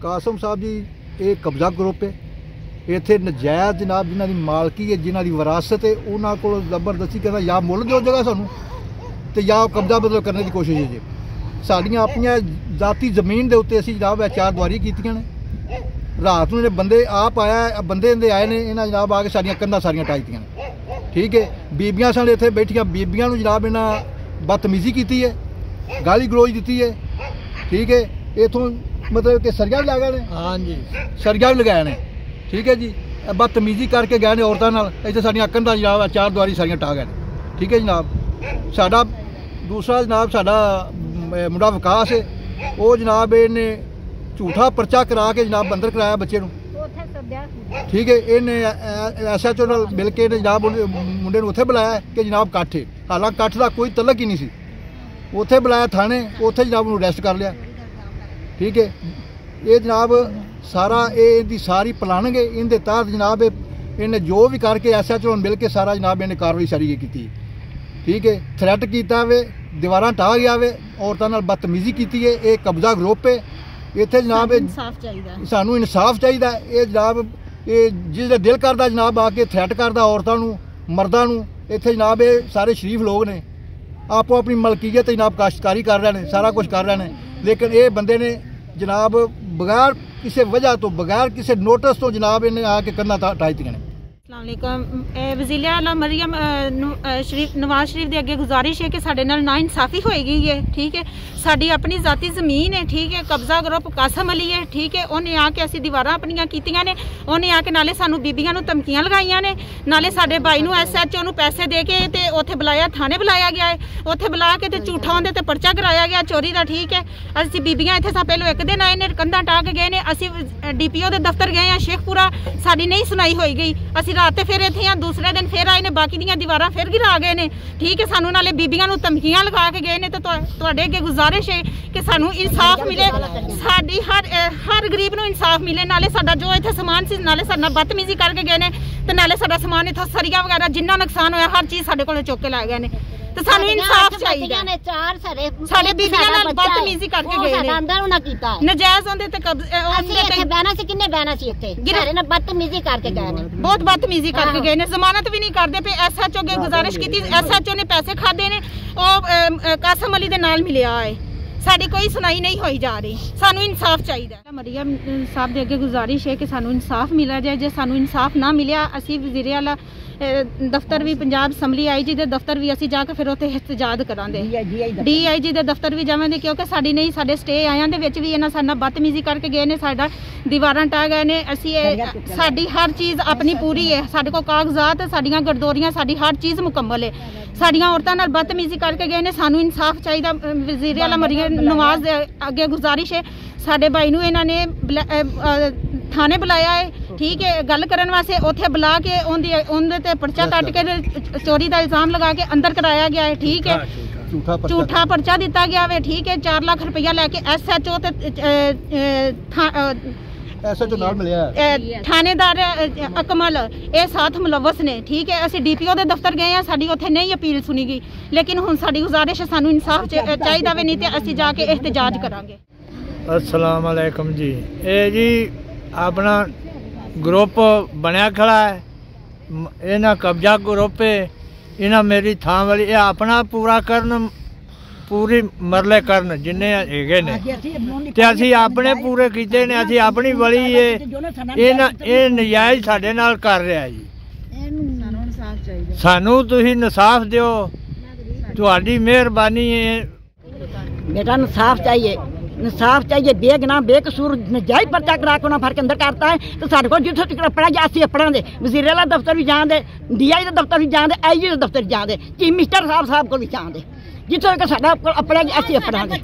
ਕਾਸਮ ਸਾਹਿਬ ਜੀ ਇਹ ਕਬਜ਼ਾ ਗਰੁੱਪ ਹੈ। ਇੱਥੇ ਨਜਾਇਜ਼ ਜਨਾਬ ਜਿਨ੍ਹਾਂ ਦੀ ਮਾਲਕੀ ਹੈ, ਜਿਨ੍ਹਾਂ ਦੀ ਵਿਰਾਸਤ ਹੈ, ਉਹਨਾਂ ਕੋਲ ਜ਼ਬਰਦਸਤੀ ਕਹਿੰਦਾ ਜਾਂ ਮੁੱਲ ਦਿਓ ਜਗ੍ਹਾ ਸਾਨੂੰ ਤੇ ਜਾਂ ਕਬਜ਼ਾ ਬਦਲ ਕਰਨ ਦੀ ਕੋਸ਼ਿਸ਼ ਹੈ ਜੀ। ਸਾਡੀਆਂ ਆਪਣੀਆਂ ਜ਼ਾਤੀ ਜ਼ਮੀਨ ਦੇ ਉੱਤੇ ਅਸੀਂ ਜਨਾਬ ਚਾਰ ਦੁਆਰੀ ਕੀਤੀਆਂ ਨੇ। ਰਾਤ ਨੂੰ ਬੰਦੇ ਆਪ ਆਇਆ, ਬੰਦੇ ਆਏ ਨੇ, ਇਹਨਾਂ ਜਨਾਬ ਆ ਕੇ ਸਾਡੀਆਂ ਕੰਧਾਂ ਸਾਰੀਆਂ ਟਾਈਆਂ ਨੇ। ਠੀਕ ਹੈ, ਬੀਬੀਆਂ ਸਨ ਇੱਥੇ ਬੈਠੀਆਂ, ਬੀਬੀਆਂ ਨੂੰ ਜਨਾਬ ਇਹਨਾਂ ਬਦਤਮੀਜ਼ੀ ਕੀਤੀ ਹੈ, ਗਾਲੀ ਗਲੋਚ ਦਿੱਤੀ ਹੈ। ਠੀਕ ਹੈ, ਇੱਥੋਂ ਮਤਲਬ ਕਿ ਸਰੀਆ ਵੀ ਲਾ ਗਏ ਨੇ। ਹਾਂਜੀ, ਸਰੀਆ ਵੀ ਲਗਾਏ ਨੇ। ਠੀਕ ਹੈ ਜੀ, ਬਦਤਮੀਜ਼ੀ ਕਰਕੇ ਗਏ ਨੇ ਔਰਤਾਂ ਨਾਲ। ਇੱਥੇ ਸਾਡੀਆਂ ਕੰਧਾਂ ਜਨਾਬ ਚਾਰ ਦੁਆਰੀ ਸਾਰੀਆਂ ਟਾਹ ਗਏ ਨੇ। ਠੀਕ ਹੈ ਜਨਾਬ, ਸਾਡਾ ਦੂਸਰਾ ਜਨਾਬ ਸਾਡਾ ਮੁੰਡਾ ਵਿਕਾਸ ਹੈ, ਉਹ ਜਨਾਬ ਇਹਨੇ ਝੂਠਾ ਪਰਚਾ ਕਰਾ ਕੇ ਜਨਾਬ ਅੰਦਰ ਕਰਾਇਆ ਬੱਚੇ ਨੂੰ। ਠੀਕ ਹੈ, ਇਹਨੇ SHO ਨਾਲ ਮਿਲ ਕੇ ਜਨਾਬ ਮੁੰਡੇ ਨੂੰ ਉੱਥੇ ਬੁਲਾਇਆ ਕਿ ਜਨਾਬ ਇਕੱਠ ਹੈ, ਹਾਲਾਂਕਿ ਇਕੱਠ ਦਾ ਕੋਈ ਤਲਕ ਹੀ ਨਹੀਂ ਸੀ। ਉੱਥੇ ਬੁਲਾਇਆ ਥਾਣੇ, ਉੱਥੇ ਜਨਾਬ ਨੂੰ ਅਰੈਸਟ ਕਰ ਲਿਆ। ਠੀਕ ਹੈ, ਇਹ ਜਨਾਬ ਸਾਰਾ ਇਹਦੀ ਸਾਰੀ ਪਲਾਨਿੰਗ ਹੈ। ਇਹਦੇ ਤਹਿਤ ਜਨਾਬ ਇਹਨੇ ਜੋ ਵੀ ਕਰਕੇ SHO ਨਾਲ ਮਿਲ ਕੇ ਸਾਰਾ ਜਨਾਬ ਇਹਨੇ ਕਾਰਵਾਈ ਸਾਰੀ ਕੀਤੀ। ਠੀਕ ਹੈ, ਥ੍ਰੈਟ ਕੀਤਾ ਵੇ, ਦੀਵਾਰਾਂ ਢਾਹ ਗਿਆ ਵੇ, ਔਰਤਾਂ ਨਾਲ ਬਦਤਮੀਜ਼ੀ ਕੀਤੀ ਹੈ। ਇਹ ਕਬਜ਼ਾ ਗਰੁੱਪ ਹੈ। ਇੱਥੇ ਜਨਾਬ ਸਾਨੂੰ ਇਨਸਾਫ ਚਾਹੀਦਾ। ਇਹ ਜਨਾਬ ਇਹ ਜਿਸ ਦਾ ਦਿਲ ਕਰਦਾ ਜਨਾਬ ਆ ਕੇ ਥ੍ਰੈਟ ਕਰਦਾ ਔਰਤਾਂ ਨੂੰ, ਮਰਦਾਂ ਨੂੰ। ਇੱਥੇ ਜਨਾਬ ਇਹ ਸਾਰੇ ਸ਼ਰੀਫ ਲੋਕ ਨੇ, ਆਪੋ ਆਪਣੀ ਮਲਕੀਅਤ ਜਨਾਬ ਕਾਸ਼ਤਕਾਰੀ ਕਰ ਰਹੇ ਨੇ, ਸਾਰਾ ਕੁਝ ਕਰ ਰਹੇ ਨੇ। ਲੇਕਿਨ ਇਹ ਬੰਦੇ ਨੇ ਜਨਾਬ ਬਗੈਰ ਕਿਸੇ ਵਜ੍ਹਾ ਤੋਂ, ਬਗੈਰ ਕਿਸੇ ਨੋਟਿਸ ਤੋਂ ਜਨਾਬ ਇਹਨੇ ਆ ਕੇ ਕੰਧਾਂ ਢਾਹ ਦਿੱਤੀਆਂ ਨੇ। ਵਜ਼ੀਰ ਆਲਾ ਮਰੀਮ ਨਵਾਜ਼ ਸ਼ਰੀਫ ਦੇ ਅੱਗੇ ਗੁਜ਼ਾਰਿਸ਼ ਹੈ ਕਿ ਸਾਡੇ ਨਾਲ ਨਾ ਇਨਸਾਫੀ ਹੋਏਗੀ ਹੈ। ਠੀਕ ਹੈ, ਸਾਡੀ ਆਪਣੀ ਜ਼ਾਤੀ ਜ਼ਮੀਨ ਹੈ। ਠੀਕ ਹੈ, ਕਬਜ਼ਾ ਗਰੁੱਪ ਕਾਸਮ ਅਲੀ ਹੈ। ਠੀਕ ਹੈ, ਉਹਨੇ ਆ ਕੇ ਅਸੀਂ ਦੀਵਾਰਾਂ ਆਪਣੀਆਂ ਕੀਤੀਆਂ ਨੇ। ਉਹਨੇ ਆ ਕੇ ਨਾਲੇ ਸਾਨੂੰ ਬੀਬੀਆਂ ਨੂੰ ਧਮਕੀਆਂ ਲਗਾਈਆਂ ਨੇ, ਨਾਲੇ ਸਾਡੇ ਭਾਈ ਨੂੰ SHO ਨੂੰ ਪੈਸੇ ਦੇ ਕੇ ਤੇ ਉੱਥੇ ਬੁਲਾਇਆ, ਥਾਣੇ ਬੁਲਾਇਆ ਗਿਆ ਹੈ। ਉੱਥੇ ਬੁਲਾ ਕੇ ਤੇ ਝੂਠਾ ਉਹਦੇ ਤੇ ਪਰਚਾ ਕਰਾਇਆ ਗਿਆ ਚੋਰੀ ਦਾ। ਠੀਕ ਹੈ, ਅਸੀਂ ਬੀਬੀਆਂ ਇੱਥੇ ਸਾ ਪਹਿਲੋਂ ਇੱਕ ਦਿਨ ਆਏ ਨੇ, ਕੰਧਾਂ ਢਾਹ ਕੇ ਗਏ ਨੇ। ਅਸੀਂ DPO ਦੇ ਦਫ਼ਤਰ ਗਏ ਹਾਂ ਸ਼ੇਖਪੁਰਾ, ਸਾਡੀ ਨਹੀਂ ਸੁਣਾਈ ਹੋਈ ਗਈ। ਅਸੀਂ ਰਾਤ ਤੇ ਫਿਰ ਇੱਥੇ ਆ, ਦੂਸਰੇ ਦਿਨ ਫਿਰ ਆਏ ਨੇ, ਬਾਕੀ ਦੀਆਂ ਦੀਵਾਰਾਂ ਫਿਰ ਗਿਰਾ ਗਏ ਨੇ। ਠੀਕ ਹੈ, ਸਾਨੂੰ ਨਾਲੇ ਬੀਬੀਆਂ ਨੂੰ ਧਮਕੀਆਂ ਲਗਾ ਕੇ ਗਏ ਨੇ। ਤੇ ਤੁਹਾਡੇ ਅੱਗੇ ਗੁਜ਼ਾਰਿਸ਼ ਹੈ ਕਿ ਸਾਨੂੰ ਇਨਸਾਫ ਮਿਲੇ, ਸਾਡੀ ਹਰ ਗਰੀਬ ਨੂੰ ਇਨਸਾਫ ਮਿਲੇ। ਨਾਲੇ ਸਾਡਾ ਜੋ ਇੱਥੇ ਸਮਾਨ ਸੀ, ਨਾਲੇ ਸਾਡਾ ਬਦਤਮੀਜ਼ੀ ਕਰਕੇ ਗਏ ਨੇ, ਤੇ ਨਾਲੇ ਸਾਡਾ ਸਮਾਨ ਇੱਥੋਂ ਸਰੀਆ ਵਗੈਰਾ ਜਿੰਨਾ ਨੁਕਸਾਨ ਹੋਇਆ ਹਰ ਚੀਜ਼ ਸਾਡੇ ਕੋਲ ਚੁੱਕ ਕੇ ਲੈ ਗਏ ਨੇ। ਤੇ ਸਾਨੂੰ ਇਨਸਾਫ ਚਾਹੀਦਾ। ਸਾਡੇ ਬੀਬੀਆਂ ਨਾਲ ਬਦਤਮੀਜ਼ੀ ਕਰਕੇ ਗਏ ਨੇ, ਨਜਾਇਜ਼ ਉਹਦੇ ਤੇ ਬਹਿਣਾ ਸੀ। ਕਿੰਨੇ ਬਹਿਣਾ ਸੀ ਇੱਥੇ? ਬਦਤਮੀਜ਼ੀ ਕਰਕੇ ਗਏ ਨੇ, ਬਹੁਤ ਬਦਤਮੀਜ਼ੀ ਕਰਕੇ ਗਏ ਨੇ। ਜ਼ਮਾਨਤ ਵੀ ਨਹੀਂ ਕਰਦੇ ਪਏ। SHO ਅੱਗੇ ਗੁਜ਼ਾਰਿਸ਼ ਕੀਤੀ, SHO ਨੇ ਪੈਸੇ ਖਾਦੇ ਨੇ, ਉਹ ਕਾਸਮ ਅਲੀ ਦੇ ਨਾਲ ਮਿਲਿਆ ਹੈ। ਸਾਡੀ ਕੋਈ ਸੁਣਾਈ ਨਹੀਂ ਹੋਈ ਜਾ ਰਹੀ। ਸਾਨੂੰ ਇਨਸਾਫ ਚਾਹੀਦਾ। ਮਰੀਮ ਸਾਹਿਬ ਦੇ ਅੱਗੇ ਗੁਜ਼ਾਰਿਸ਼ ਹੈ ਕਿ ਸਾਨੂੰ ਇਨਸਾਫ ਮਿਲਿਆ ਜਾਏ। ਜੇ ਸਾਨੂੰ ਇਨਸਾਫ ਨਾ ਮਿਲਿਆ, ਅਸੀਂ ਵਜ਼ੀਰ ਆਲਾ ਦਫ਼ਤਰ ਵੀ, ਪੰਜਾਬ ਅਸੈਂਬਲੀ IG ਦੇ ਦਫ਼ਤਰ ਵੀ ਅਸੀਂ ਜਾ ਕੇ ਫਿਰ ਉੱਥੇ ਇhtਜਾਜ ਕਰਾਂਗੇ। DIG ਦੇ ਦਫ਼ਤਰ ਵੀ ਜਾਵਾਂਗੇ, ਕਿਉਂਕਿ ਸਾਡੀ ਨਹੀਂ, ਸਾਡੇ ਸਟੇ ਆਇਆਂ ਦੇ ਵਿੱਚ ਵੀ ਇਹਨਾਂ ਸਾਡੇ ਨਾਲ ਬਦਤਮੀਜ਼ੀ ਕਰਕੇ ਗਏ ਨੇ, ਸਾਡਾ ਦੀਵਾਰਾਂ ਢਾਹ ਗਏ ਨੇ। ਅਸੀਂ ਸਾਡੀ ਹਰ ਚੀਜ਼ ਆਪਣੀ ਪੂਰੀ ਹੈ, ਸਾਡੇ ਕੋਲ ਕਾਗਜ਼ਾਤ, ਸਾਡੀਆਂ ਗਰਦੋਰੀਆਂ, ਸਾਡੀ ਹਰ ਚੀਜ਼ ਮੁਕੰਮਲ ਹੈ। ਸਾਡੀਆਂ ਔਰਤਾਂ ਨਾਲ ਬਦਤਮੀਜ਼ੀ ਕਰਕੇ ਗਏ ਨੇ, ਸਾਨੂੰ ਇਨਸਾਫ ਚਾਹੀਦਾ। ਵਜ਼ੀਰ ਆਲਾ ਮਰੀਮ ਨਵਾਜ਼ ਦੇ ਅੱਗੇ ਗੁਜ਼ਾਰਿਸ਼ ਹੈ, ਸਾਡੇ ਭਾਈ ਨੂੰ ਇਹਨਾਂ ਨੇ ਥਾਣੇ ਬੁਲਾਇਆ ਹੈ। ਠੀਕ ਹੈ, ਗੱਲ ਕਰਨ ਵਾਸਤੇ ਉੱਥੇ ਬੁਲਾ ਕੇ ਉਹਦੇ ਤੇ ਪਰਚਾ ਕੱਟ ਕੇ ਚੋਰੀ ਦਾ ਇਲਜ਼ਾਮ ਲਗਾ ਕੇ ਅੰਦਰ ਕਰਾਇਆ ਗਿਆ ਹੈ। ਠੀਕ ਹੈ, ਝੂਠਾ ਪਰਚਾ ਦਿੱਤਾ ਗਿਆ ਵੇ। ਠੀਕ ਹੈ, 4 ਲੱਖ ਰੁਪਇਆ ਲੈ ਕੇ SHO ਤੇ SHO ਨਾਲ ਮਿਲਿਆ ਥਾਣੇਦਾਰ ਅਕਮਲ, ਇਹ ਸਾਥ ਮੁਲਵਸ ਨੇ। ਠੀਕ ਹੈ, ਅਸੀਂ DPO ਦੇ ਦਫ਼ਤਰ ਗਏ ਆ, ਸਾਡੀ ਉੱਥੇ ਨਹੀਂ ਅਪੀਲ ਸੁਣੀ ਗਈ। ਲੇਕਿਨ ਹੁਣ ਸਾਡੀ ਗੁਜ਼ਾਰਿਸ਼ ਹੈ, ਸਾਨੂੰ ਇਨਸਾਫ ਚਾਹੀਦਾ ਵੇ, ਨਹੀਂ ਤੇ ਅਸੀਂ ਜਾ ਕੇ ਇhtਜਾਜ ਕਰਾਂਗੇ। अस्सलाम वालेकुम जी। ये जी अपना ग्रुप बनया खड़ा है, इन्हें कब्जा ग्रुप है, इन्हें मेरी थां वाली ये अपना पूरा करन, पूरी मरले करन जिन्ने हैगे ने, ते असीं अपने पूरे कीते ने। असीं अपनी वली है, ये नजायज़ साडे नाल कर रहा जी। सानू तुसीं इंसाफ दिओ, तुहाडी मेहरबानी है। बेटा इंसाफ चाहिए, इंसाफ चाहिए। बेगुनाह बेकसूर नजायज़ पर्चा करा के उन्हें फड़ के अंदर करता है। तो साढ़े को जितों तक अपना असीं अपना दे वज़ीर आला दफ्तर भी जान दे, DI के दफ्तर भी जान दे, IG के दफ्तर भी जान दे, चीफ मिनिस्टर साहब को भी जान दे, जितों तक साडा अपना असीं अपना दे।